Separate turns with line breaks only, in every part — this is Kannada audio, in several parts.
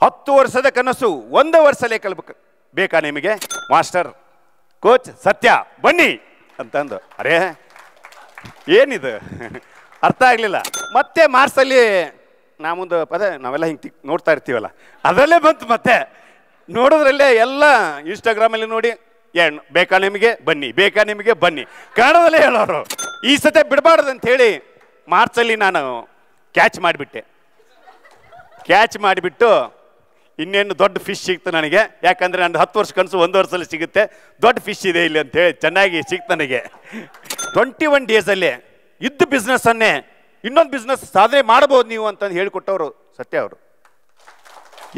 10 ವರ್ಷದ ಕನಸು 1 ವರ್ಷಲೇ ಕಲ್ಬೇಕು ಬೇಕಾ ನಿಮಗೆ ಮಾಸ್ಟರ್ ಕೋಚ್ ಸತ್ಯ ಬನ್ನಿ ಅಂತಂದು. ಅರೇ ಏನಿದು ಅರ್ಥ ಆಗಲಿಲ್ಲ. ಮತ್ತೆ ಮಾರ್ಚಲ್ಲಿ ಮುಂದೆ ಅದೇ ನಾವೆಲ್ಲ ಹಿಂಗೆ ನೋಡ್ತಾ ಇರ್ತೀವಲ್ಲ, ಅದರಲ್ಲೇ ಬಂತು. ಮತ್ತೆ ನೋಡೋದ್ರಲ್ಲೇ ಎಲ್ಲ ಇನ್ಸ್ಟಾಗ್ರಾಮಲ್ಲಿ ನೋಡಿ ಬೇಕಾ ನಿಮಗೆ ಬನ್ನಿ, ಬೇಕಾ ನಿಮಗೆ ಬನ್ನಿ, ಕನ್ನಡದಲ್ಲೇ ಹೇಳೋರು. ಈ ಸತೆ ಬಿಡಬಾರ್ದು ಅಂಥೇಳಿ ಮಾರ್ಚಲ್ಲಿ ನಾನು ಕ್ಯಾಚ್ ಮಾಡಿಬಿಟ್ಟು ಇನ್ನೇನು ದೊಡ್ಡ ಫಿಶ್ ಸಿಕ್ತು ನನಗೆ. ಯಾಕಂದರೆ ನನ್ನ 10 ವರ್ಷ ಕನಸು 1 ವರ್ಷದಲ್ಲಿ ಸಿಗುತ್ತೆ, ದೊಡ್ಡ ಫಿಶ್ ಇದೆ ಇಲ್ಲಿ ಅಂತೇಳಿ ಚೆನ್ನಾಗಿ ಸಿಕ್ತು ನನಗೆ. 21 ಡೇಸಲ್ಲಿ ಇದ್ದ ಬಿಸ್ನೆಸ್ಸನ್ನೇ ಇನ್ನೊಂದು ಬಿಸ್ನೆಸ್ ಸಾಧನೆ ಮಾಡ್ಬೋದು ನೀವು ಅಂತಂದು ಹೇಳಿಕೊಟ್ಟವರು ಸತ್ಯ ಅವರು.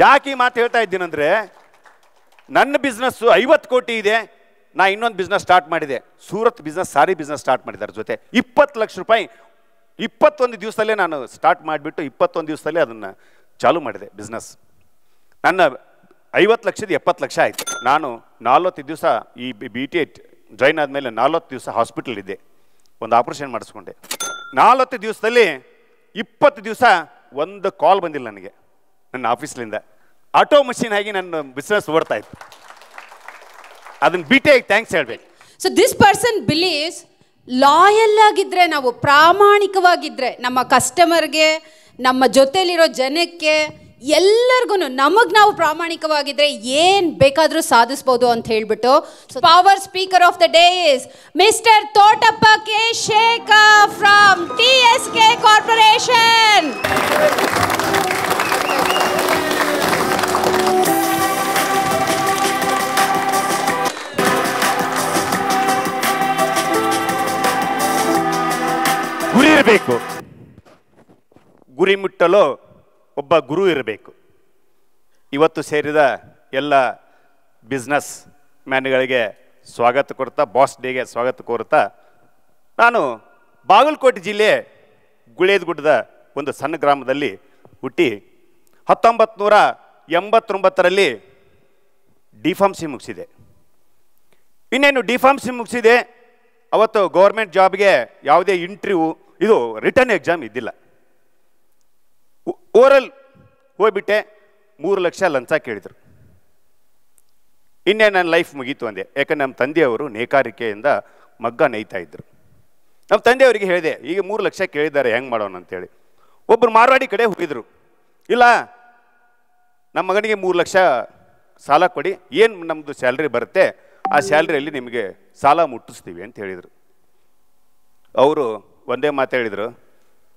ಯಾಕೆ ಈ ಮಾತು ಹೇಳ್ತಾ ಇದ್ದೀನಂದರೆ, ನನ್ನ ಬಿಸ್ನೆಸ್ಸು 50 ಕೋಟಿ ಇದೆ. ನಾ ಇನ್ನೊಂದು ಬಿಸ್ನೆಸ್ ಸ್ಟಾರ್ಟ್ ಮಾಡಿದೆ, ಸೂರತ್ ಬಿಸ್ನೆಸ್, ಸಾರಿ ಬಿಸ್ನೆಸ್ ಸ್ಟಾರ್ಟ್ ಮಾಡಿದ್ದಾರೆ. ಜೊತೆ 20 ಲಕ್ಷ ರೂಪಾಯಿ 21 ದಿವಸದಲ್ಲೇ ನಾನು ಸ್ಟಾರ್ಟ್ ಮಾಡಿಬಿಟ್ಟು 21 ದಿವಸದಲ್ಲೇ ಅದನ್ನು ಚಾಲೂ ಮಾಡಿದೆ ಬಿಸ್ನೆಸ್. ನನ್ನ 50 ಲಕ್ಷದ 70 ಲಕ್ಷ ಆಯಿತು. ನಾನು 40 ದಿವಸ ಈ BT ಜಾಯ್ನ್ ಆದಮೇಲೆ 40 ದಿವಸ ಹಾಸ್ಪಿಟಲ್ ಇದ್ದೆ, ಒಂದು ಆಪ್ರೇಷನ್ ಮಾಡಿಸ್ಕೊಂಡೆ. 40 ದಿವಸದಲ್ಲಿ 20 ದಿವಸ ಒಂದು ಕಾಲ್ ಬಂದಿಲ್ಲ ನನಗೆ ನನ್ನ ಆಫೀಸ್ಲಿಂದ. ಆಟೋ ಮಷೀನ್ ಆಗಿ ನನ್ನ ಬಿಸ್ನೆಸ್ ಓಡ್ತಾ ಇತ್ತು. ಅದನ್ನು BT ಥ್ಯಾಂಕ್ಸ್ ಹೇಳ್ಬೇಕು.
So this person believes loyal ಆಗಿದ್ರೆ, ನಾವು ಪ್ರಾಮಾಣಿಕವಾಗಿದ್ದರೆ ನಮ್ಮ ಕಸ್ಟಮರ್ಗೆ, ನಮ್ಮ ಜೊತೆಲಿರೋ ಜನಕ್ಕೆ, ಎಲ್ಲರಿಗೂ ನಮಗೆ ನಾವು ಪ್ರಾಮಾಣಿಕವಾಗಿದ್ದರೆ ಏನು ಬೇಕಾದರೂ ಸಾಧಿಸ್ಬೋದು ಅಂತ ಹೇಳಿಬಿಟ್ಟು power speaker of the day is mister Thotappa K Shekhar from TSK corporation.
ಗುರಿ ಇರಬೇಕು, ಗುರಿ ಮುಟ್ಟಲು ಒಬ್ಬ ಗುರು ಇರಬೇಕು. ಇವತ್ತು ಸೇರಿದ ಎಲ್ಲ ಬಿಸ್ನೆಸ್ ಮ್ಯಾನ್ಗಳಿಗೆ ಸ್ವಾಗತ ಕೊಡ್ತಾ, ಬಾಸ್ ಡೇಗೆ ಸ್ವಾಗತ ಕೋರುತ್ತಾ, ನಾನು ಬಾಗಲಕೋಟೆ ಜಿಲ್ಲೆ ಗುಳೇದಗುಡ್ಡದ ಒಂದು ಸಣ್ಣ ಗ್ರಾಮದಲ್ಲಿ ಹುಟ್ಟಿ 1989ರಲ್ಲಿ ಡಿಫಾರ್ಮಸಿ ಮುಗಿಸಿದೆ. ಇನ್ನೇನು ಡಿಫಾರ್ಮಸಿ ಮುಗಿಸಿದೆ, ಅವತ್ತು ಗೌರ್ಮೆಂಟ್ ಜಾಬ್ಗೆ ಯಾವುದೇ ಇಂಟರ್ವ್ಯೂ, ಇದು ರಿಟರ್ನ್ ಎಕ್ಸಾಮ್ ಇದ್ದಿಲ್ಲ. ಓರಲ್ ಹೋಗ್ಬಿಟ್ಟೆ, 3 ಲಕ್ಷ ಲಂಚ ಕೇಳಿದರು. ಇನ್ನೇ ನನ್ನ ಲೈಫ್ ಮುಗೀತು ಅಂದೆ. ಯಾಕಂದ್ರೆ ನಮ್ಮ ತಂದೆಯವರು ನೇಕಾರಿಕೆಯಿಂದ ಮಗ್ಗ ನೇಯ್ತಾ ಇದ್ದರು. ನಮ್ಮ ತಂದೆಯವರಿಗೆ ಹೇಳಿದೆ, ಈಗ 3 ಲಕ್ಷ ಕೇಳಿದ್ದಾರೆ, ಹೆಂಗೆ ಮಾಡೋಣ ಅಂತೇಳಿ. ಒಬ್ಬರು ಮಾರ್ವಾಡಿ ಕಡೆ ಹೋಗಿದ್ರು. ಇಲ್ಲ, ನಮ್ಮ ಮಗನಿಗೆ 3 ಲಕ್ಷ ಸಾಲ ಕೊಡಿ, ಏನು ನಮ್ಮದು ಸ್ಯಾಲ್ರಿ ಬರುತ್ತೆ ಆ ಸ್ಯಾಲ್ರಿಯಲ್ಲಿ ನಿಮಗೆ ಸಾಲ ಮುಟ್ಟಿಸ್ತೀವಿ ಅಂತ ಹೇಳಿದರು. ಅವರು ಒಂದೇ ಮಾತು ಹೇಳಿದರು,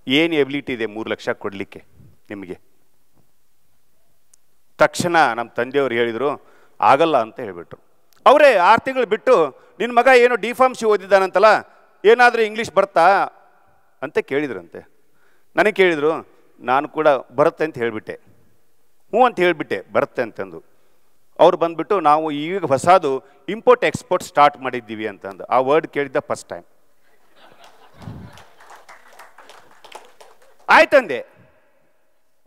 ಏನು ಎಬಿಲಿಟಿ ಇದೆ 3 ಲಕ್ಷ ಕೊಡಲಿಕ್ಕೆ ನಿಮಗೆ? ತಕ್ಷಣ ನಮ್ಮ ತಂದೆಯವರು ಹೇಳಿದರು, ಆಗಲ್ಲ ಅಂತ ಹೇಳಿಬಿಟ್ರು. ಅವರೇ 6 ತಿಂಗಳು ಬಿಟ್ಟು, ನಿನ್ನ ಮಗ ಏನೋ ಡಿಫಾರ್ಮಸಿ ಓದಿದ್ದಾನಂತಲ್ಲ, ಏನಾದರೂ ಇಂಗ್ಲೀಷ್ ಬರ್ತಾ ಅಂತ ಕೇಳಿದ್ರಂತೆ. ನನಗೆ ಕೇಳಿದರು, ನಾನು ಕೂಡ ಬರುತ್ತೆ ಅಂತ ಹೇಳಿಬಿಟ್ಟೆ. ಹ್ಞೂ ಅಂತ ಹೇಳಿಬಿಟ್ಟೆ, ಬರುತ್ತೆ ಅಂತಂದು. ಅವ್ರು ಬಂದುಬಿಟ್ಟು, ನಾವು ಈಗ ಹೊಸದು ಇಂಪೋರ್ಟ್ ಎಕ್ಸ್ಪೋರ್ಟ್ ಸ್ಟಾರ್ಟ್ ಮಾಡಿದ್ದೀವಿ ಅಂತಂದು. ಆ ವರ್ಡ್ ಕೇಳಿದ್ದ ಫಸ್ಟ್ ಟೈಮ್. ಆಯ್ತಂದೆ,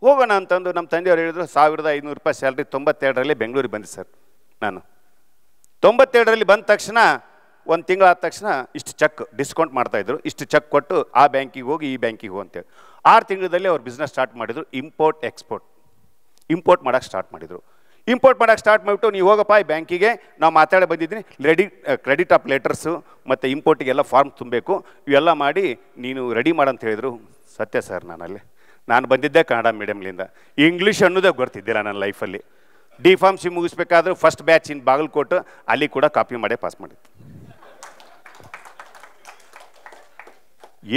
ಹೋಗೋಣ ಅಂತಂದು. ನಮ್ಮ ತಂದೆಯವರು ಹೇಳಿದ್ರು, 1500 ರೂಪಾಯಿ ಸ್ಯಾಲ್ರಿ 92ರಲ್ಲಿ ಬೆಂಗಳೂರಿಗೆ ಬಂದೆ ಸರ್. ನಾನು 92ರಲ್ಲಿ ಬಂದ ತಕ್ಷಣ 1 ತಿಂಗಳಾದ ತಕ್ಷಣ ಇಷ್ಟು ಚೆಕ್ ಡಿಸ್ಕೌಂಟ್ ಮಾಡ್ತಾಯಿದ್ರು, ಇಷ್ಟು ಚೆಕ್ ಕೊಟ್ಟು ಆ ಬ್ಯಾಂಕಿಗೆ ಹೋಗಿ ಈ ಬ್ಯಾಂಕಿಗೆ ಹೋಗಿ ಅಂತೇಳಿ 6 ತಿಂಗಳಲ್ಲಿ ಅವ್ರು ಬಿಸ್ನೆಸ್ ಸ್ಟಾರ್ಟ್ ಮಾಡಿದರು. ಇಂಪೋರ್ಟ್ ಎಕ್ಸ್ಪೋರ್ಟ್ ಇಂಪೋರ್ಟ್ ಮಾಡೋಕ್ಕೆ ಸ್ಟಾರ್ಟ್ ಮಾಡಿದರು. ಇಂಪೋರ್ಟ್ ಮಾಡೋಕ್ಕೆ ಸ್ಟಾರ್ಟ್ ಮಾಡಿಬಿಟ್ಟು, ನೀವು ಹೋಗಪ್ಪ ಈ ಬ್ಯಾಂಕಿಗೆ, ನಾವು ಮಾತಾಡಿ ಬಂದಿದ್ದೀನಿ, ಕ್ರೆಡಿಟ್ ಆಫ್ ಲೆಟರ್ಸು ಮತ್ತು ಇಂಪೋರ್ಟಿಗೆಲ್ಲ ಫಾರ್ಮ್ ತುಂಬಬೇಕು, ಇವೆಲ್ಲ ಮಾಡಿ ನೀನು ರೆಡಿ ಮಾಡಂತ ಹೇಳಿದರು. ಸತ್ಯ ಸರ್, ನಾನು ಬಂದಿದ್ದೆ ಕನ್ನಡ ಮೀಡಿಯಮ್ಲಿಂದ, ಇಂಗ್ಲೀಷ್ ಅನ್ನೋದೇ ಗೊತ್ತಿದ್ದಿಲ್ಲ ನನ್ನ ಲೈಫಲ್ಲಿ. ಡಿಫಾರ್ಮಸಿ ಮುಗಿಸ್ಬೇಕಾದ್ರೂ ಫಸ್ಟ್ ಬ್ಯಾಚ್ ಇನ್ ಬಾಗಲಕೋಟೆ, ಅಲ್ಲಿ ಕೂಡ ಕಾಪಿ ಮಾಡೇ ಪಾಸ್ ಮಾಡಿತ್ತು.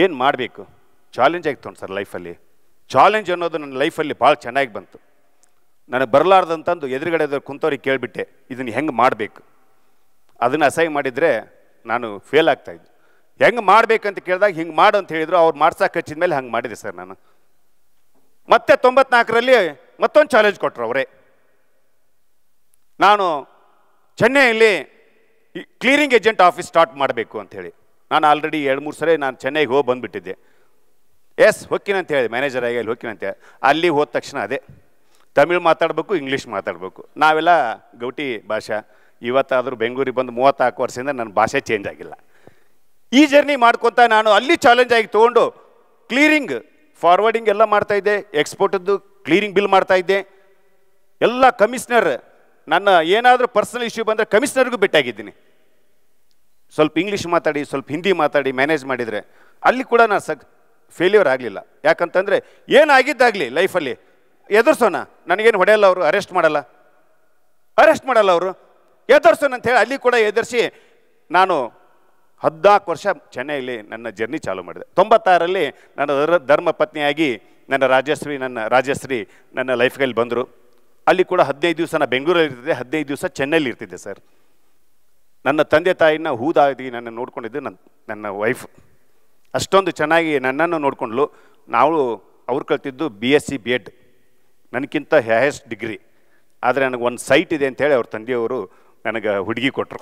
ಏನು ಮಾಡಬೇಕು, ಚಾಲೆಂಜ್ ಆಗಿತ್ತು ಸರ್ ಲೈಫಲ್ಲಿ. ಚಾಲೆಂಜ್ ಅನ್ನೋದು ನನ್ನ ಲೈಫಲ್ಲಿ ಭಾಳ ಚೆನ್ನಾಗಿ ಬಂತು. ನನಗೆ ಬರಲಾರ್ದಂತಂದು ಎದುರುಗಡೆ ಕುಂತವ್ರಿಗೆ ಕೇಳಿಬಿಟ್ಟೆ, ಇದನ್ನು ಹೆಂಗೆ ಮಾಡಬೇಕು. ಅದನ್ನು ಅಸಹ್ಯ ಮಾಡಿದರೆ ನಾನು ಫೇಲ್ ಆಗ್ತಾಯಿದ್ದೆ. ಹೆಂಗೆ ಮಾಡಬೇಕಂತ ಕೇಳಿದಾಗ ಹಿಂಗೆ ಮಾಡು ಅಂತ ಹೇಳಿದ್ರು. ಅವ್ರು ಮಾಡ್ಸಕ್ಕೆ ಹಚ್ಚಿದ ಮೇಲೆ ಹಂಗೆ ಮಾಡಿದೆ ಸರ್ ನಾನು. ಮತ್ತೆ 94ರಲ್ಲಿ ಮತ್ತೊಂದು ಚಾಲೆಂಜ್ ಕೊಟ್ಟರು ಅವರೇ. ನಾನು ಚೆನ್ನೈಯಲ್ಲಿ ಕ್ಲಿಯರಿಂಗ್ ಏಜೆಂಟ್ ಆಫೀಸ್ ಸ್ಟಾರ್ಟ್ ಮಾಡಬೇಕು ಅಂಥೇಳಿ. ನಾನು ಆಲ್ರೆಡಿ 2-3 ಸರಿ ನಾನು ಚೆನ್ನೈಗೆ ಹೋಗಿ ಬಂದುಬಿಟ್ಟಿದ್ದೆ. ಎಸ್ ಹೋಗ್ತೀನಂತ ಹೇಳಿ, ಮ್ಯಾನೇಜರ್ ಆಗಿ ಅಲ್ಲಿ ಹೋಗ್ತೀನಂತ ಹೇಳಿ. ಅಲ್ಲಿ ಹೋದ ತಕ್ಷಣ ಅದೇ ತಮಿಳು ಮಾತಾಡಬೇಕು, ಇಂಗ್ಲೀಷ್ ಮಾತಾಡಬೇಕು. ನಾವೆಲ್ಲ ಗೌಟಿ ಭಾಷೆ. ಇವತ್ತಾದರೂ ಬೆಂಗಳೂರಿಗೆ ಬಂದು 34 ವರ್ಷದಿಂದ ನನ್ನ ಭಾಷೆ ಚೇಂಜ್ ಆಗಿಲ್ಲ. ಈ ಜರ್ನಿ ಮಾಡ್ಕೊತ ನಾನು ಅಲ್ಲಿ ಚಾಲೆಂಜ್ ಆಗಿ ತೊಗೊಂಡು ಕ್ಲಿಯರಿಂಗ್ ಫಾರ್ವರ್ಡಿಂಗ್ ಎಲ್ಲ ಮಾಡ್ತಾಯಿದ್ದೆ, ಎಕ್ಸ್ಪೋರ್ಟದ್ದು ಕ್ಲಿಯರಿಂಗ್ ಬಿಲ್ ಮಾಡ್ತಾಯಿದ್ದೆ, ಎಲ್ಲ ಕಮಿಷನರ್, ನನ್ನ ಏನಾದರೂ ಪರ್ಸನಲ್ ಇಶ್ಯೂ ಬಂದರೆ ಕಮಿಷನರ್ಗೂ ಭೇಟಿಯಾಗಿದ್ದೀನಿ. ಸ್ವಲ್ಪ ಇಂಗ್ಲೀಷ್ ಮಾತಾಡಿ, ಸ್ವಲ್ಪ ಹಿಂದಿ ಮಾತಾಡಿ ಮ್ಯಾನೇಜ್ ಮಾಡಿದರೆ ಅಲ್ಲಿ ಕೂಡ ನಾನು ಫೇಲ್ಯೂರ್ ಆಗಲಿಲ್ಲ. ಯಾಕಂತಂದರೆ ಏನಾಗಿದ್ದಾಗಲಿ ಲೈಫಲ್ಲಿ ಎದುರಿಸೋಣ, ನನಗೇನು ಹೊಡೆಯಲ್ಲ ಅವರು, ಅರೆಸ್ಟ್ ಮಾಡಲ್ಲ ಅವರು, ಎದುರಿಸೋಣ ಅಂಥೇಳಿ ಅಲ್ಲಿ ಕೂಡ ಎದುರಿಸಿ ನಾನು 14 ವರ್ಷ ಚೆನ್ನೈಯಲ್ಲಿ ನನ್ನ ಜರ್ನಿ ಚಾಲೂ ಮಾಡಿದೆ. 96ರಲ್ಲಿ ನನ್ನ ಧರ್ಮ ಪತ್ನಿಯಾಗಿ ನನ್ನ ರಾಜಶ್ರೀ ನನ್ನ ಲೈಫ್ಗಲ್ಲಿ ಬಂದರು. ಅಲ್ಲಿ ಕೂಡ 15 ದಿವಸ ನಾನು ಬೆಂಗಳೂರಲ್ಲಿ ಇರ್ತಿದ್ದೆ, 15 ದಿವಸ ಚೆನ್ನೈಲಿ ಇರ್ತಿದ್ದೆ ಸರ್. ನನ್ನ ತಂದೆ ತಾಯಿನ ಹೂದಾಗಿ ನನ್ನ ನೋಡ್ಕೊಂಡಿದ್ದು ನನ್ನ ವೈಫ್. ಅಷ್ಟೊಂದು ಚೆನ್ನಾಗಿ ನನ್ನನ್ನು ನೋಡಿಕೊಂಡ್ಲು. ನಾವು ಅವ್ರು ಕಲ್ತಿದ್ದು BSc B.Ed, ನನಗಿಂತ ಹೈಯೆಸ್ಟ್ ಡಿಗ್ರಿ. ಆದರೆ ನನಗೆ ಒಂದು ಸೈಟ್ ಇದೆ ಅಂಥೇಳಿ ಅವ್ರ ತಂದೆಯವರು ನನಗೆ ಹುಡುಗಿ ಕೊಟ್ಟರು.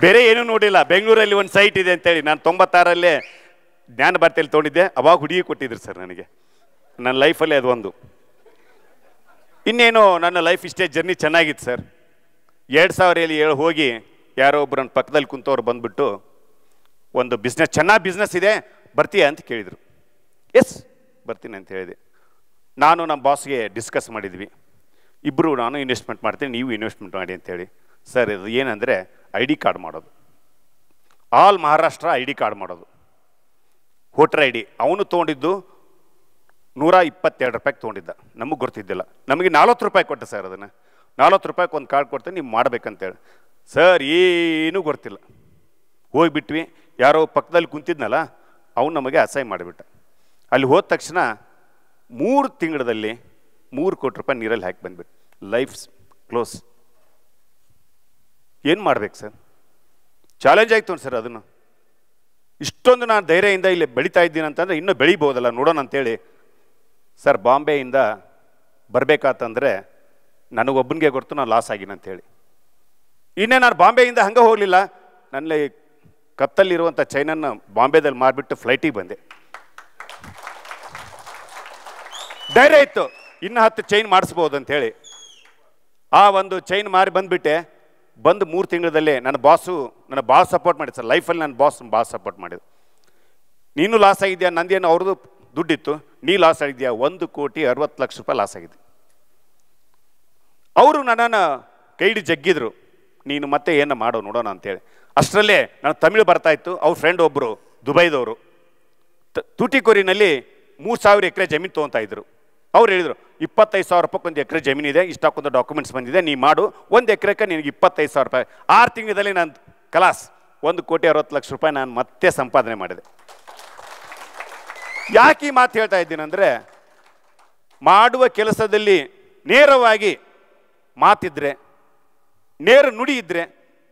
ಬೇರೆ ಏನೂ ನೋಡಿಲ್ಲ, ಬೆಂಗಳೂರಲ್ಲಿ ಒಂದು ಸೈಟ್ ಇದೆ ಅಂತೇಳಿ. ನಾನು 96ರಲ್ಲೇ ಜ್ಞಾನ ಭಾರತಿಯಲ್ಲಿ ತೊಗೊಂಡಿದ್ದೆ, ಅವಾಗ ಹುಡುಗಿ ಕೊಟ್ಟಿದ್ರು ಸರ್ ನನಗೆ. ನನ್ನ ಲೈಫಲ್ಲೇ ಅದು ಒಂದು. ಇನ್ನೇನು ನನ್ನ ಲೈಫ್ ಇಷ್ಟೇ ಜರ್ನಿ ಚೆನ್ನಾಗಿತ್ತು ಸರ್. 2007 ಹೋಗಿ ಯಾರೋ ಒಬ್ಬರು ನನ್ನ ಪಕ್ಕದಲ್ಲಿ ಕುಂತವ್ರು ಬಂದುಬಿಟ್ಟು, ಒಂದು ಚೆನ್ನಾಗಿ ಬಿಸ್ನೆಸ್ ಇದೆ, ಬರ್ತೀಯಾ ಅಂತ ಕೇಳಿದರು. ಎಸ್ ಬರ್ತೀನಿ ಅಂತ ಹೇಳಿದೆ. ನಾನು ನಮ್ಮ ಬಾಸ್ಗೆ ಡಿಸ್ಕಸ್ ಮಾಡಿದ್ವಿ, ಇಬ್ಬರು ನಾನು ಇನ್ವೆಸ್ಟ್ಮೆಂಟ್ ಮಾಡ್ತೀನಿ, ನೀವು ಇನ್ವೆಸ್ಟ್ಮೆಂಟ್ ಮಾಡಿ ಅಂತೇಳಿ. ಸರ್ ಇದು ಏನಂದರೆ ID ಕಾರ್ಡ್ ಮಾಡೋದು, ಆಲ್ ಮಹಾರಾಷ್ಟ್ರ ID ಕಾರ್ಡ್ ಮಾಡೋದು, ವೋಟರ್ ID. ಅವನು ತೊಗೊಂಡಿದ್ದು 122 ರೂಪಾಯಿಗೆ ತೊಗೊಂಡಿದ್ದ, ನಮಗೆ ಗೊತ್ತಿದ್ದಿಲ್ಲ. ನಮಗೆ 40 ರೂಪಾಯಿ ಕೊಟ್ಟೆ ಸರ್. ಅದನ್ನು 40 ರೂಪಾಯಿಗೆ ಒಂದು ಕಾರ್ಡ್ ಕೊಡ್ತೀನಿ, ನೀವು ಮಾಡಬೇಕಂತೇಳಿ. ಸರ್ ಏನೂ ಗೊತ್ತಿಲ್ಲ. ಹೋಗಿಬಿಟ್ವಿ. ಯಾರೋ ಪಕ್ಕದಲ್ಲಿ ಕುಂತಿದ್ನಲ್ಲ ಅವನು ನಮಗೆ ಅಸಹ್ಯ ಮಾಡಿಬಿಟ್ಟ. ಅಲ್ಲಿ ಹೋದ ತಕ್ಷಣ 3 ತಿಂಗಳಲ್ಲಿ 3 ಕೋಟಿ ರೂಪಾಯಿ ನೀರಲ್ಲಿ ಹಾಕಿ ಬಂದ್ಬಿಟ್ಟು ಲೈಫ್ ಕ್ಲೋಸ್. ಏನು ಮಾಡ್ಬೇಕು ಸರ್? ಚಾಲೆಂಜ್ ಆಯಿತು ಸರ್. ಅದನ್ನು ಇಷ್ಟೊಂದು ನಾನು ಧೈರ್ಯದಿಂದ ಇಲ್ಲಿ ಬೆಳೀತಾ ಇದ್ದೀನಿ ಅಂತಂದರೆ ಇನ್ನೂ ಬೆಳಿಬೋದಲ್ಲ, ನೋಡೋಣ ಅಂತೇಳಿ. ಸರ್ ಬಾಂಬೆಯಿಂದ ಬರಬೇಕಾತಂದರೆ ನನಗೊಬ್ಬನಿಗೆ ಗೊತ್ತು ನಾನು ಲಾಸ್ ಆಗಿನ ಅಂತೇಳಿ. ಇನ್ನೇ ನಾನು ಬಾಂಬೆಯಿಂದ ಹಂಗೆ ಹೋಗಲಿಲ್ಲ, ನನ್ನ ಕತ್ತಲ್ಲಿರುವಂಥ ಚೈನನ್ನು ಬಾಂಬೆದಲ್ಲಿ ಮಾರಿಬಿಟ್ಟು ಫ್ಲೈಟಿಗೆ ಬಂದೆ. ಧೈರ್ಯ ಇತ್ತು, ಇನ್ನು 10 ಚೈನ್ ಮಾಡಿಸ್ಬೋದು ಅಂಥೇಳಿ. ಆ ಒಂದು ಚೈನ್ ಮಾರಿ ಬಂದುಬಿಟ್ಟೆ. ಬಂದು 3 ತಿಂಗಳಲ್ಲೇ ನನ್ನ ಭಾಳ ಸಪೋರ್ಟ್ ಮಾಡಿದ್ದು ಸರ್. ಲೈಫಲ್ಲಿ ನನ್ನ ಬಾಸ್ ಭಾಳ ಸಪೋರ್ಟ್ ಮಾಡಿದ್ರು. ನೀನು ಲಾಸ್ ಆಗಿದೆಯಾ, ನಂದೇನು ಅವ್ರದ್ದು ದುಡ್ಡಿತ್ತು, ನೀ ಲಾಸ್ ಆಗಿದೆಯಾ, 1,60,00,000 ರೂಪಾಯಿ ಲಾಸ್ ಆಗಿದೆ. ಅವರು ನನ್ನನ್ನು ಕೈ ಹಿಡಿ ಜಗ್ಗಿದ್ರು, ನೀನು ಮತ್ತೆ ಏನು ಮಾಡೋ ನೋಡೋಣ ಅಂತೇಳಿ. ಅಷ್ಟರಲ್ಲೇ ನಾನು ತಮಿಳು ಬರ್ತಾಯಿತ್ತು. ಅವ್ರ ಫ್ರೆಂಡ್ ಒಬ್ಬರು ದುಬೈದವರು ತೂಟಿಕೋರಿನಲ್ಲಿ 3,000 ಎಕರೆ ಜಮೀನು ತೊಗೊತಾ ಇದ್ರು. ಅವ್ರು ಹೇಳಿದರು, 25,000 ರೂಪಾಯಿ ಒಂದು ಎಕರೆ ಜಮೀನಿದೆ, ಇಷ್ಟಕ್ಕೊಂದು ಡಾಕ್ಯುಮೆಂಟ್ಸ್ ಬಂದಿದೆ, ನೀ ಮಾಡು, 1 ಎಕರೆಗೆ ನಿನಗೆ 25,000 ರೂಪಾಯಿ. 6 ತಿಂಗಳಲ್ಲಿ ನಾನು ಕಲಾಸ್ 1,60,00,000 ರೂಪಾಯಿ ನಾನು ಮತ್ತೆ ಸಂಪಾದನೆ ಮಾಡಿದೆ. ಯಾಕೆ ಈ ಮಾತು ಹೇಳ್ತಾ ಇದ್ದೀನಂದರೆ, ಮಾಡುವ ಕೆಲಸದಲ್ಲಿ ನೇರವಾಗಿ ಮಾತಿದ್ರೆ, ನೇರ ನುಡಿ ಇದ್ದರೆ,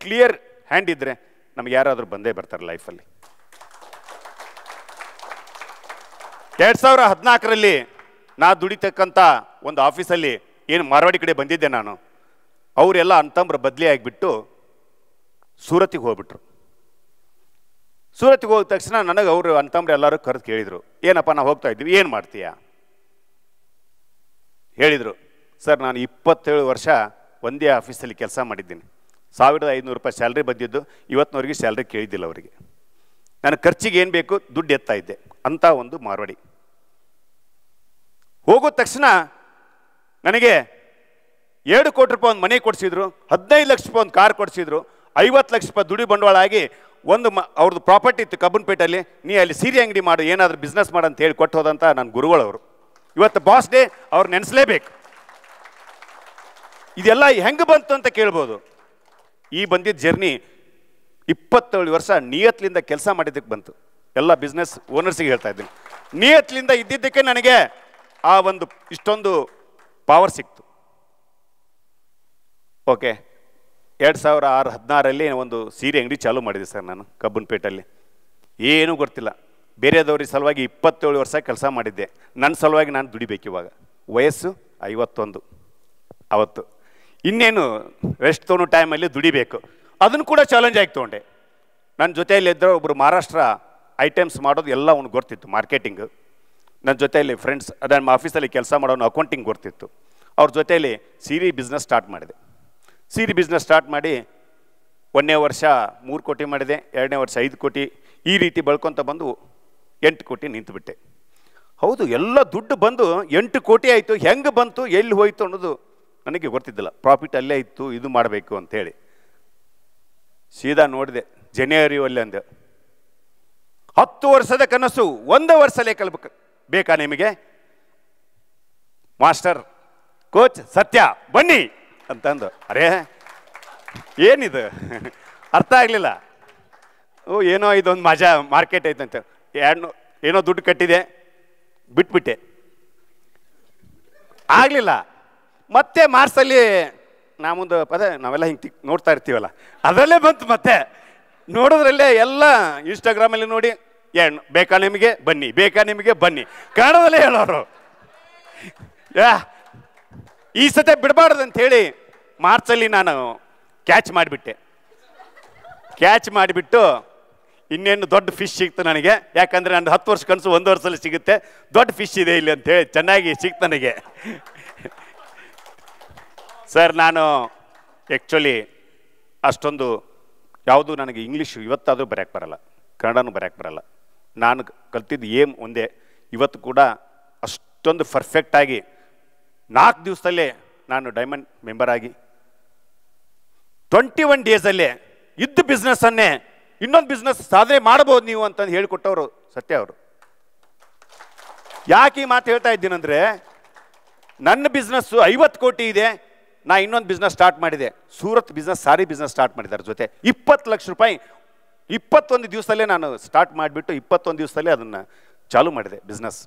ಕ್ಲಿಯರ್ ಹ್ಯಾಂಡ್ ಇದ್ದರೆ ನಮ್ಗೆ ಯಾರಾದರೂ ಬಂದೇ ಬರ್ತಾರೆ ಲೈಫಲ್ಲಿ. 2014ರಲ್ಲಿ ನಾ ದುಡಿತಕ್ಕಂಥ ಒಂದು ಆಫೀಸಲ್ಲಿ ಏನು ಮಾರವಾಡಿ ಕಡೆ ಬಂದಿದ್ದೆ ನಾನು. ಅವರೆಲ್ಲ ಅಂತಂಬ್ರು ಬದಲಿ ಆಗಿಬಿಟ್ಟು ಸೂರತ್ತಿಗೆ ಹೋಗ್ಬಿಟ್ರು. ಸೂರತ್ತಿಗೆ ಹೋದ ತಕ್ಷಣ ನನಗೆ ಅವರು ಅಂತಂಬ್ರು ಎಲ್ಲರೂ ಕರೆದು ಕೇಳಿದರು, ಏನಪ್ಪ ನಾವು ಹೋಗ್ತಾ ಇದ್ವಿ, ಏನು ಮಾಡ್ತೀಯಾ ಹೇಳಿದರು. ಸರ್ ನಾನು 27 ವರ್ಷ ಒಂದೇ ಆಫೀಸಲ್ಲಿ ಕೆಲಸ ಮಾಡಿದ್ದೀನಿ, 1,500 ರೂಪಾಯಿ ಸ್ಯಾಲ್ರಿ ಬಂದಿದ್ದು, ಇವತ್ತಿನವರೆಗೆ ಸ್ಯಾಲ್ರಿ ಕೇಳಿದ್ದಿಲ್ಲ ಅವರಿಗೆ. ನಾನು ಖರ್ಚಿಗೆ ಏನು ಬೇಕು ದುಡ್ಡು ಎತ್ತಾ ಇದ್ದೆ ಅಂಥ ಒಂದು ಮಾರವಾಡಿ. ಹೋಗೋದ ತಕ್ಷಣ ನನಗೆ 2 ಕೋಟಿ ರೂಪಾಯಿ ಒಂದು ಮನೆ ಕೊಡಿಸಿದ್ರು, 15 ಲಕ್ಷ ರೂಪಾಯಿ ಒಂದು ಕಾರ್ ಕೊಡಿಸಿದ್ರು, 50 ಲಕ್ಷ ರೂಪಾಯಿ ದುಡಿ ಬಂಡವಾಳ ಆಗಿ ಅವ್ರದ್ದು ಪ್ರಾಪರ್ಟಿ ಇತ್ತು ಕಬ್ಬನ್ಪೇಟೆಯಲ್ಲಿ, ನೀ ಅಲ್ಲಿ ಸೀರೆ ಅಂಗಡಿ ಮಾಡು, ಏನಾದರೂ ಬಿಸ್ನೆಸ್ ಮಾಡು ಅಂತ ಹೇಳಿ ಕೊಟ್ಟು ಹೋದಂಥ ನನ್ನ ಗುರುಗಳವರು. ಇವತ್ತು ಬಾಸ್ ಡೇ, ಅವ್ರು ನೆನೆಸಲೇಬೇಕು. ಇದೆಲ್ಲ ಹೆಂಗೆ ಬಂತು ಅಂತ ಕೇಳ್ಬೋದು. ಈ ಬಂದಿದ್ದ ಜರ್ನಿ 27 ವರ್ಷ ನಿಯತ್ಲಿಂದ ಕೆಲಸ ಮಾಡಿದ್ದಕ್ಕೆ ಬಂತು. ಎಲ್ಲ ಬಿಸ್ನೆಸ್ ಓನರ್ಸಿಗೆ ಹೇಳ್ತಾ ಇದ್ದೀನಿ, ನಿಯತ್ಲಿಂದ ಇದ್ದಿದ್ದಕ್ಕೆ ನನಗೆ ಆ ಒಂದು ಇಷ್ಟೊಂದು ಪವರ್ ಸಿಕ್ತು. ಓಕೆ, 2016 ಒಂದು ಸೀರೆ ಅಂಗಡಿ ಚಾಲೂ ಮಾಡಿದೆ ಸರ್ ನಾನು ಕಬ್ಬನ್ಪೇಟಲ್ಲಿ. ಏನೂ ಗೊತ್ತಿಲ್ಲ, ಬೇರೆದವ್ರಿಗೆ ಸಲುವಾಗಿ 27 ವರ್ಷ ಕೆಲಸ ಮಾಡಿದ್ದೆ. ನನ್ನ ಸಲುವಾಗಿ ನಾನು ದುಡಿಬೇಕು. ಇವಾಗ ವಯಸ್ಸು 51 ಅವತ್ತು. ಇನ್ನೇನು ರೆಸ್ಟ್ ತೊಗೊಂಡು ಟೈಮಲ್ಲಿ ದುಡಿಬೇಕು. ಅದನ್ನು ಕೂಡ ಚಾಲೆಂಜ್ ಆಗಿ ತೊಗೊಂಡೆ. ನನ್ನ ಜೊತೆಯಲ್ಲಿದ್ದರೆ ಒಬ್ಬರು ಮಹಾರಾಷ್ಟ್ರ ಐಟಮ್ಸ್ ಮಾಡೋದು ಎಲ್ಲ ಅವ್ನಿಗೆ ಗೊತ್ತಿತ್ತು, ಮಾರ್ಕೆಟಿಂಗು. ನನ್ನ ಜೊತೆಯಲ್ಲಿ ಫ್ರೆಂಡ್ಸ್, ನಮ್ಮ ಆಫೀಸಲ್ಲಿ ಕೆಲಸ ಮಾಡೋನು ಅಕೌಂಟಿಂಗ್ ಗೊತ್ತಿತ್ತು. ಅವ್ರ ಜೊತೆಯಲ್ಲಿ ಸೀರೆ ಬಿಸ್ನೆಸ್ ಸ್ಟಾರ್ಟ್ ಮಾಡಿದೆ. ಸೀರೆ ಬಿಸ್ನೆಸ್ ಸ್ಟಾರ್ಟ್ ಮಾಡಿ 1ನೇ ವರ್ಷ 3 ಕೋಟಿ ಮಾಡಿದೆ, 2ನೇ ವರ್ಷ 5 ಕೋಟಿ, ಈ ರೀತಿ ಬೆಳ್ಕೊತ ಬಂದು 8 ಕೋಟಿ ನಿಂತುಬಿಟ್ಟೆ. ಹೌದು, ಎಲ್ಲ ದುಡ್ಡು ಬಂದು 8 ಕೋಟಿ ಆಯಿತು, ಹೆಂಗೆ ಬಂತು, ಎಲ್ಲಿ ಹೋಯ್ತು ಅನ್ನೋದು ನನಗೆ ಗೊತ್ತಿದ್ದಿಲ್ಲ. ಪ್ರಾಫಿಟ್ ಅಲ್ಲೇ ಇತ್ತು, ಇದು ಮಾಡಬೇಕು ಅಂಥೇಳಿ ಸೀದಾ ನೋಡಿದೆ. ಜನವರಿ ಒಳ್ಳೆ ಅಂದೆ, 10 ವರ್ಷದ ಕನಸು 1 ವರ್ಷಲೇ ಕಲ್ಬೇಕು ಬೇಕಾ ನಿಮಗೆ? ಮಾಸ್ಟರ್ ಕೋಚ್ ಸತ್ಯ ಬನ್ನಿ ಅಂತಂದು. ಅರೇ ಏನಿದು ಅರ್ಥ ಆಗಲಿಲ್ಲ. ಓ ಏನೋ ಇದೊಂದು ಮಜಾ ಮಾರ್ಕೆಟ್ ಐತಂತೆ. ಏನೋ ದುಡ್ಡು ಕಟ್ಟಿದೆ, ಬಿಟ್ಬಿಟ್ಟೆ, ಆಗಲಿಲ್ಲ. ಮತ್ತೆ ಮಾರ್ಚಲ್ಲಿ ಮುಂದೆ ಅದೇ ನಾವೆಲ್ಲ ಹಿಂಗೆ ನೋಡ್ತಾ ಇರ್ತೀವಲ್ಲ, ಅದರಲ್ಲೇ ಬಂತು. ಮತ್ತೆ ನೋಡೋದ್ರಲ್ಲೇ ಎಲ್ಲ ಇನ್ಸ್ಟಾಗ್ರಾಮಲ್ಲಿ ನೋಡಿ, ಬೇಕಾ ನಿಮಗೆ ಬನ್ನಿ, ಬೇಕಾ ನಿಮಗೆ ಬನ್ನಿ, ಕನ್ನಡದಲ್ಲೇ ಹೇಳೋರು. ಈ ಸತೆ ಬಿಡಬಾರ್ದು ಅಂಥೇಳಿ ಮಾರ್ಚಲ್ಲಿ ನಾನು ಕ್ಯಾಚ್ ಮಾಡಿಬಿಟ್ಟು ಇನ್ನೇನು ದೊಡ್ಡ ಫಿಶ್ ಸಿಕ್ತು ನನಗೆ. ಯಾಕಂದರೆ ನನ್ನ 10 ವರ್ಷ ಕನಸು 1 ವರ್ಷದಲ್ಲಿ ಸಿಗುತ್ತೆ, ದೊಡ್ಡ ಫಿಶ್ ಇದೆ ಇಲ್ಲಿ ಅಂಥೇಳಿ ಚೆನ್ನಾಗಿ ಸಿಕ್ತು ನನಗೆ. ಸರ್, ನಾನು ಆ್ಯಕ್ಚುಲಿ ಅಷ್ಟೊಂದು ಯಾವುದು ನನಗೆ ಇಂಗ್ಲೀಷು ಇವತ್ತಾದರೂ ಬರೆಯೋಕ್ಕೆ ಬರಲ್ಲ, ಕನ್ನಡನೂ ಬರೆಯೋಕ್ಕೆ ಬರಲ್ಲ. ನಾನು ಕಲ್ತಿದ್ದು ಏಮ್ ಒಂದೇ. ಇವತ್ತು ಕೂಡ ಅಷ್ಟೊಂದು ಪರ್ಫೆಕ್ಟಾಗಿ 4 ದಿವಸದಲ್ಲೇ ನಾನು ಡೈಮಂಡ್ ಮೆಂಬರ್ ಆಗಿ 21 ಡೇಸಲ್ಲೇ ಇದ್ದ ಬಿಸ್ನೆಸ್ಸನ್ನೇ ಇನ್ನೊಂದು ಬಿಸ್ನೆಸ್ ಸಾಧನೆ ಮಾಡ್ಬೋದು ನೀವು ಅಂತಂದು ಹೇಳಿಕೊಟ್ಟವರು ಸತ್ಯ ಅವರು. ಯಾಕೆ ಈ ಮಾತು ಹೇಳ್ತಾ ಇದ್ದೀನಂದರೆ, ನನ್ನ ಬಿಸ್ನೆಸ್ಸು 50 ಕೋಟಿ ಇದೆ, ನಾ ಇನ್ನೊಂದು ಬಿಸ್ನೆಸ್ ಸ್ಟಾರ್ಟ್ ಮಾಡಿದೆ. ಸೂರತ್ ಬಿಸ್ನೆಸ್, ಸಾರಿ ಬಿಸ್ನೆಸ್ ಸ್ಟಾರ್ಟ್ ಮಾಡಿದ್ದಾರೆ ಜೊತೆ 20 ಲಕ್ಷ ರೂಪಾಯಿ 21 ದಿವಸದಲ್ಲೇ ನಾನು ಸ್ಟಾರ್ಟ್ ಮಾಡಿಬಿಟ್ಟು 21 ದಿವಸದಲ್ಲೇ ಅದನ್ನು ಚಾಲೂ ಮಾಡಿದೆ ಬಿಸ್ನೆಸ್.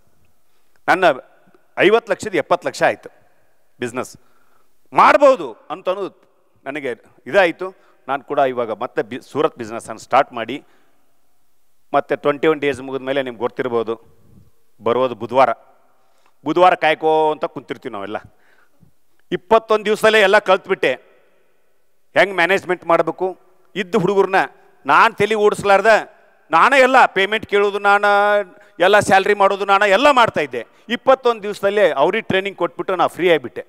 ನನ್ನ 50 ಲಕ್ಷದ 70 ಲಕ್ಷ ಆಯಿತು ಬಿಸ್ನೆಸ್. ಮಾಡ್ಬೋದು ಅಂತನೂ ನನಗೆ ಇದಾಯಿತು. ನಾನು ಕೂಡ ಇವಾಗ ಮತ್ತೆ ಸೂರತ್ ಬಿಸ್ನೆಸ್ಸನ್ನು ಸ್ಟಾರ್ಟ್ ಮಾಡಿ ಮತ್ತೆ 21 ಡೇಸ್ ಮುಗಿದ ಮೇಲೆ ನಿಮ್ಗೆ ಗೊತ್ತಿರ್ಬೋದು, ಬರೋದು ಬುಧವಾರ ಕಾಯ್ಕೋ ಅಂತ ಕುಂತಿರ್ತೀವಿ ನಾವೆಲ್ಲ. 21 ದಿವಸದಲ್ಲೇ ಎಲ್ಲ ಕಲ್ತ್ಬಿಟ್ಟೆ, ಹೆಂಗೆ ಮ್ಯಾನೇಜ್ಮೆಂಟ್ ಮಾಡಬೇಕು. ಇದ್ದು ಹುಡುಗರನ್ನ ನಾನು ತಲೆ ಓಡಿಸ್ಲಾರ್ದ ನಾನೇ ಎಲ್ಲ ಪೇಮೆಂಟ್ ಕೇಳೋದು, ನಾನು ಎಲ್ಲ ಸ್ಯಾಲ್ರಿ ಮಾಡೋದು, ನಾನು ಎಲ್ಲ ಮಾಡ್ತಾಯಿದ್ದೆ. 21 ದಿವಸದಲ್ಲೇ ಅವ್ರಿಗೆ ಟ್ರೈನಿಂಗ್ ಕೊಟ್ಬಿಟ್ಟು ನಾನು ಫ್ರೀ ಆಗಿಬಿಟ್ಟೆ.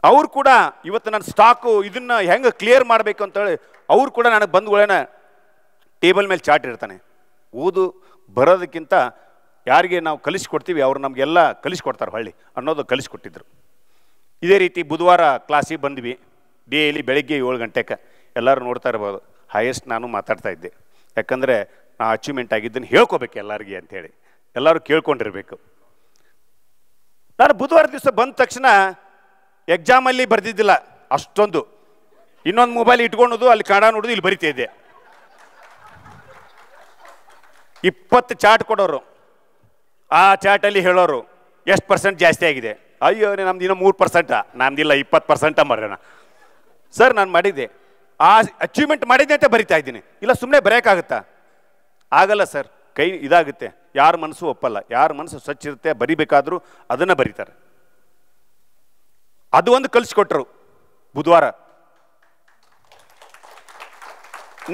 ಅವ್ರು ಕೂಡ ಇವತ್ತು ನನ್ನ ಸ್ಟಾಕು ಇದನ್ನು ಹೆಂಗೆ ಕ್ಲಿಯರ್ ಮಾಡಬೇಕು ಅಂತೇಳಿ ಅವ್ರು ಕೂಡ ನನಗೆ ಬಂದುಗಳೇನ ಟೇಬಲ್ ಮೇಲೆ ಚಾರ್ಟ್ ಇರ್ತಾನೆ. ಓದು ಬರೋದಕ್ಕಿಂತ ಯಾರಿಗೆ ನಾವು ಕಲಿಸ್ಕೊಡ್ತೀವಿ ಅವರು ನಮಗೆಲ್ಲ ಕಲಿಸ್ಕೊಡ್ತಾರೆ ಹೊಳ್ಳಿ ಅನ್ನೋದು ಕಲಿಸ್ಕೊಟ್ಟಿದ್ರು. ಇದೇ ರೀತಿ ಬುಧವಾರ ಕ್ಲಾಸಿಗೆ ಬಂದ್ವಿ. ಡೇಲಿ ಬೆಳಗ್ಗೆ 7 ಗಂಟೆಗೆ ಎಲ್ಲರೂ ನೋಡ್ತಾ ಇರ್ಬೋದು. ಹೈಯೆಸ್ಟ್ ನಾನು ಮಾತಾಡ್ತಾ ಇದ್ದೆ, ಯಾಕಂದರೆ ನಾ ಅಚೀವ್ಮೆಂಟ್ ಆಗಿದ್ದನ್ನು ಹೇಳ್ಕೋಬೇಕು ಎಲ್ಲರಿಗೆ ಅಂಥೇಳಿ, ಎಲ್ಲರೂ ಕೇಳ್ಕೊಂಡಿರ್ಬೇಕು. ನಾನು ಬುಧವಾರ ದಿವಸ ಬಂದ ತಕ್ಷಣ ಎಕ್ಸಾಮಲ್ಲಿ ಬರೆದಿದ್ದಿಲ್ಲ ಅಷ್ಟೊಂದು. ಇನ್ನೊಂದು ಮೊಬೈಲ್ ಇಟ್ಕೊಳೋದು, ಅಲ್ಲಿ ಕನ್ನಡ ನೋಡೋದು, ಇಲ್ಲಿ ಬರಿತಾ ಇದ್ದೆ. 20 ಚಾರ್ಟ್ ಕೊಡೋರು, ಆ ಚಾರ್ಟಲ್ಲಿ ಹೇಳೋರು ಎಷ್ಟು % ಜಾಸ್ತಿ ಆಗಿದೆ. ಅಯ್ಯೋ ನಮ್ದು ಇನ್ನೂ 3%, ನಮ್ದಿಲ್ಲ 20% ಮರೋಣ. ಸರ್, ನಾನು ಮಾಡಿದ್ದೆ, ಆ ಅಚೀವ್ಮೆಂಟ್ ಮಾಡಿದ್ದೆ ಅಂತ ಬರಿತಾ ಇದ್ದೀನಿ. ಇಲ್ಲ ಸುಮ್ಮನೆ ಬರೆಯೋಕ್ಕಾಗುತ್ತಾ? ಆಗಲ್ಲ ಸರ್, ಕೈ ಇದಾಗುತ್ತೆ. ಯಾರ ಮನಸ್ಸು ಒಪ್ಪಲ್ಲ. ಯಾರ ಮನಸ್ಸು ಸ್ವಚ್ಛ ಇರುತ್ತೆ, ಬರಿಬೇಕಾದ್ರೂ ಅದನ್ನು ಬರೀತಾರೆ. ಅದು ಒಂದು ಕಲಿಸ್ಕೊಟ್ರು ಬುಧವಾರ.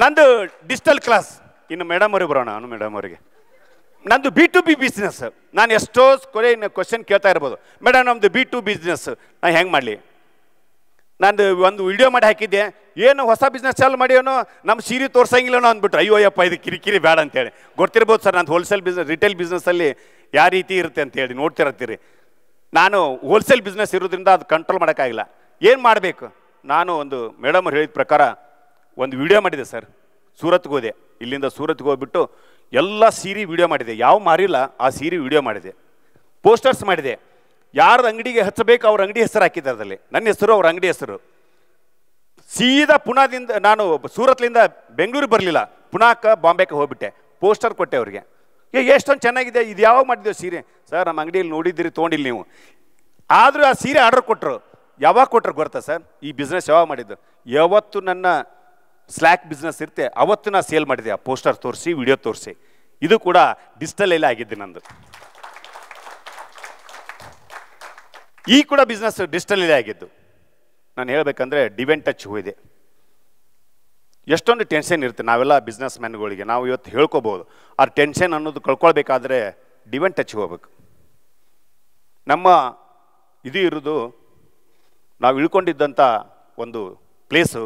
ನಂದು ಡಿಜಿಟಲ್ ಕ್ಲಾಸ್. ಇನ್ನು ಮೇಡಮ್ ಅವ್ರಿಗೆ ಬರೋಣ. ಮೇಡಮ್ ಅವರಿಗೆ ನಂದು B2B ಬಿಸ್ನೆಸ್. ನಾನು ಎಷ್ಟೋ ಕ್ವಶನ್ ಕೇಳ್ತಾ ಇರ್ಬೋದು, ಮೇಡಮ್ ನಮ್ಮದು B2B ಬಿಸ್ನೆಸ್ ನಾನು ಹೆಂಗೆ ಮಾಡಲಿ? ನಂದು ಒಂದು ವಿಡಿಯೋ ಮಾಡಿ ಹಾಕಿದ್ದೆ, ಏನು ಹೊಸ ಬಿಸ್ನೆಸ್ ಚಾಲು ಮಾಡ್ಯೋನೋ, ನಮ್ಮ ಸೀರೆ ತೋರ್ಸಂಗಿಲ್ಲನೋ ಅಂದ್ಬಿಟ್ರು. ಅಯ್ಯೋ ಯಪ್ಪ, ಇದು ಕಿರಿಕಿರಿ ಬೇಡ ಅಂತೇಳಿ. ಗೊತ್ತಿರ್ಬೋದು ಸರ್, ನಂದು ಹೋಲ್ಸೇಲ್ ಬಿಸ್ನೆಸ್, ರಿಟೇಲ್ ಬಿಸ್ನೆಸ್ಸಲ್ಲಿ ಯಾವ ರೀತಿ ಇರುತ್ತೆ ಅಂತೇಳಿ ನೋಡ್ತಿರತ್ತೀರಿ. ನಾನು ಹೋಲ್ಸೇಲ್ ಬಿಸ್ನೆಸ್ ಇರೋದ್ರಿಂದ ಅದು ಕಂಟ್ರೋಲ್ ಮಾಡೋಕ್ಕಾಗಿಲ್ಲ. ಏನು ಮಾಡಬೇಕು? ನಾನು ಒಂದು ಮೇಡಮ್ ಅವ್ರು ಹೇಳಿದ ಪ್ರಕಾರ ಒಂದು ವಿಡಿಯೋ ಮಾಡಿದೆ ಸರ್. ಸೂರತ್ಗೆ ಹೋದೆ, ಇಲ್ಲಿಂದ ಸೂರತ್ಗೆ ಹೋಗ್ಬಿಟ್ಟು ಎಲ್ಲ ಸೀರೆ ವಿಡಿಯೋ ಮಾಡಿದೆ. ಯಾವ ಮಾರಿಲ್ಲ ಆ ಸೀರೆ ವಿಡಿಯೋ ಮಾಡಿದೆ. ಪೋಸ್ಟರ್ಸ್ ಮಾಡಿದೆ. ಯಾರು ಅಂಗಡಿಗೆ ಹಚ್ಚಬೇಕು ಅವ್ರ ಅಂಗಡಿ ಹೆಸರು ಹಾಕಿದ್ದೆ. ಅದರಲ್ಲಿ ನನ್ನ ಹೆಸರು, ಅವ್ರ ಅಂಗಡಿ ಹೆಸರು. ಸೀದಾ ಪುನಾದಿಂದ ನಾನು ಸೂರತ್ಲಿಂದ ಬೆಂಗಳೂರಿಗೆ ಬರಲಿಲ್ಲ, ಪುನಾಕ ಬಾಂಬೆಗೆ ಹೋಗ್ಬಿಟ್ಟೆ. ಪೋಸ್ಟರ್ ಕೊಟ್ಟೆ ಅವ್ರಿಗೆ. ಎಷ್ಟೊಂದು ಚೆನ್ನಾಗಿದೆ, ಇದು ಯಾವಾಗ ಮಾಡಿದ್ದೇವೆ ಸೀರೆ? ಸರ್, ನಮ್ಮ ಅಂಗಡಿಯಲ್ಲಿ ನೋಡಿದ್ದೀರಿ, ತೊಗೊಂಡಿಲ್ಲ ನೀವು. ಆದರೂ ಆ ಸೀರೆ ಆರ್ಡರ್ ಕೊಟ್ಟರು. ಯಾವಾಗ ಕೊಟ್ಟರು ಗೊತ್ತಾ ಸರ್? ಈ ಬಿಸ್ನೆಸ್ ಯಾವಾಗ ಮಾಡಿದ್ದು? ಯಾವತ್ತು ನನ್ನ ಸ್ಲ್ಯಾಕ್ ಬಿಸ್ನೆಸ್ ಇರುತ್ತೆ ಅವತ್ತು ನಾ ಸೇಲ್ ಮಾಡಿದೆ. ಆ ಪೋಸ್ಟರ್ ತೋರಿಸಿ, ವಿಡಿಯೋ ತೋರಿಸಿ. ಇದು ಕೂಡ ಡಿಜಿಟಲಲ್ಲೇ ಆಗಿದ್ದು ನಂದು. ಈ ಕೂಡ ಬಿಸ್ನೆಸ್ ಡಿಜಿಟಲಲ್ಲೇ ಆಗಿದ್ದು. ನಾನು ಹೇಳಬೇಕಂದ್ರೆ ಡಿವೆಂಟ್ ಟಚ್ ಹೋಗಿದೆ. ಎಷ್ಟೊಂದು ಟೆನ್ಷನ್ ಇರುತ್ತೆ ನಾವೆಲ್ಲ ಬಿಸ್ನೆಸ್ ಮ್ಯಾನ್ಗಳಿಗೆ. ನಾವು ಇವತ್ತು ಹೇಳ್ಕೋಬೋದು, ಆ ಟೆನ್ಷನ್ ಅನ್ನೋದು ಕಳ್ಕೊಳ್ಬೇಕಾದ್ರೆ ಡಿವೆಂಟ್ ಟಚ್ ಹೋಗ್ಬೇಕು. ನಮ್ಮ ಇದು ಇರೋದು ನಾವು ಇಳ್ಕೊಂಡಿದ್ದಂಥ ಒಂದು ಪ್ಲೇಸು,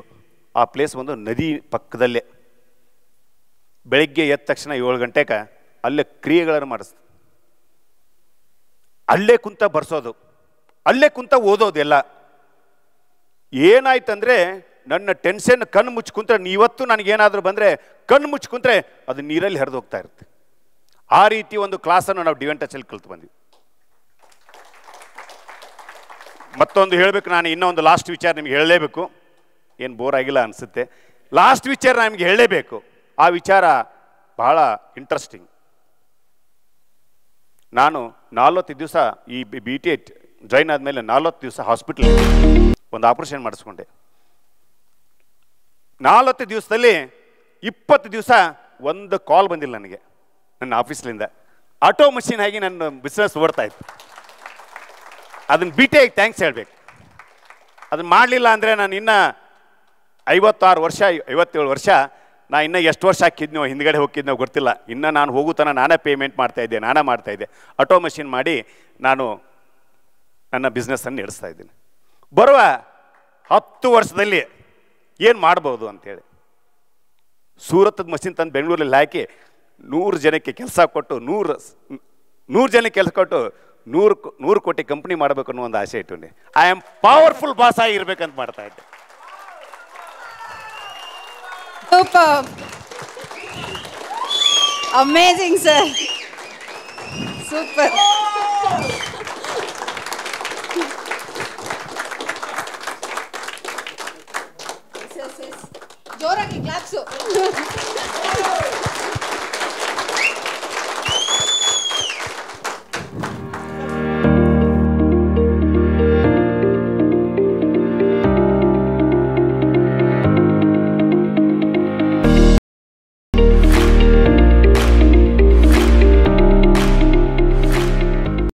ಆ ಪ್ಲೇಸ್ ಒಂದು ನದಿ ಪಕ್ಕದಲ್ಲೇ. ಬೆಳಗ್ಗೆ ಎದ್ದ ತಕ್ಷಣ 7 ಗಂಟೆಗೆ ಅಲ್ಲೇ ಕ್ರಿಯೆಗಳನ್ನು ಮಾಡಿಸ್ತು. ಅಲ್ಲೇ ಕುಂತ ಬರ್ಸೋದು, ಅಲ್ಲೇ ಕುಂತ ಓದೋದೆಲ್ಲ. ಏನಾಯ್ತಂದರೆ ನನ್ನ ಟೆನ್ಷನ್ ಕಣ್ಣು ಮುಚ್ಚಿ ಕುಂತ್ರೆ, ಇವತ್ತು ನನಗೇನಾದರೂ ಬಂದರೆ ಕಣ್ಣು ಮುಚ್ಚಿ ಕುಂತ್ರೆ ಅದು ನೀರಲ್ಲಿ ಹರಿದು ಹೋಗ್ತಾ ಇರುತ್ತೆ. ಆ ರೀತಿ ಒಂದು ಕ್ಲಾಸನ್ನು ನಾವು ಡಿವೆಂಟಚಲ್ಲಿ ಕಲ್ತು ಬಂದ್ವಿ. ಮತ್ತೊಂದು ಹೇಳಬೇಕು, ನಾನು ಇನ್ನೊಂದು ಲಾಸ್ಟ್ ವಿಚಾರ ನಿಮ್ಗೆ ಹೇಳಲೇಬೇಕು. ಏನು ಬೋರ್ ಆಗಿಲ್ಲ ಅನಿಸುತ್ತೆ. ಲಾಸ್ಟ್ ವಿಚಾರ ನಿಮಗೆ ಹೇಳಲೇಬೇಕು. ಆ ವಿಚಾರ ಬಹಳ ಇಂಟ್ರೆಸ್ಟಿಂಗ್. ನಾನು 40 ದಿವಸ ಈ BTH ಜಾಯ್ನ್ ಆದಮೇಲೆ 40 ದಿವಸ ಹಾಸ್ಪಿಟ್ಲ್ ಒಂದು ಆಪರೇಷನ್ ಮಾಡಿಸ್ಕೊಂಡೆ. 40 ದಿವಸದಲ್ಲಿ 20 ದಿವಸ ಒಂದು ಕಾಲ್ ಬಂದಿಲ್ಲ ನನಗೆ ನನ್ನ ಆಫೀಸ್ಲಿಂದ. ಆಟೋ ಮಷೀನ್ ಆಗಿ ನನ್ನ ಬಿಸ್ನೆಸ್ ಓಡ್ತಾ ಇತ್ತು. ಅದನ್ನು BTH ಥ್ಯಾಂಕ್ಸ್ ಹೇಳಬೇಕು. ಅದನ್ನು ಮಾಡಲಿಲ್ಲ ಅಂದರೆ ನಾನು ಇನ್ನೂ 56 ವರ್ಷ 57 ವರ್ಷ ನಾ ಇನ್ನೂ ಎಷ್ಟು ವರ್ಷ ಹಾಕಿದ್ನೋ, ಹಿಂದ್ಗಡೆ ಹೋಗಿದ್ನೋ ಗೊತ್ತಿಲ್ಲ. ಇನ್ನು ನಾನು ಹೋಗುತ್ತಾನ ನಾನೇ ಪೇಮೆಂಟ್ ಮಾಡ್ತಾಯಿದ್ದೆ, ನಾನೇ ಮಾಡ್ತಾಯಿದ್ದೆ. ಆಟೋ ಮಷಿನ್ ಮಾಡಿ ನಾನು ನನ್ನ ಬಿಸ್ನೆಸ್ಸನ್ನು ನಡೆಸ್ತಾ ಇದ್ದೀನಿ. ಬರುವ 10 ವರ್ಷದಲ್ಲಿ ಏನು ಮಾಡ್ಬೋದು ಅಂಥೇಳಿ ಸೂರತ್ತದ ಮಷಿನ್ ತಂದು ಬೆಂಗಳೂರಲ್ಲಿ ಹಾಕಿ 100 ಜನಕ್ಕೆ ಕೆಲಸ ಕೊಟ್ಟು 100 ಜನಕ್ಕೆ ಕೆಲಸ ಕೊಟ್ಟು 100 ಕೋಟಿ ಕಂಪ್ನಿ ಮಾಡಬೇಕು ಅನ್ನೋ ಒಂದು ಆಸೆ ಇಟ್ಟು ಐ ಆಮ್ ಪವರ್ಫುಲ್ ಬಾಸ್ ಆಗಿರ್ಬೇಕಂತ ಮಾಡ್ತಾ ಇದ್ದೆ.
Super. Amazing, sir. Super.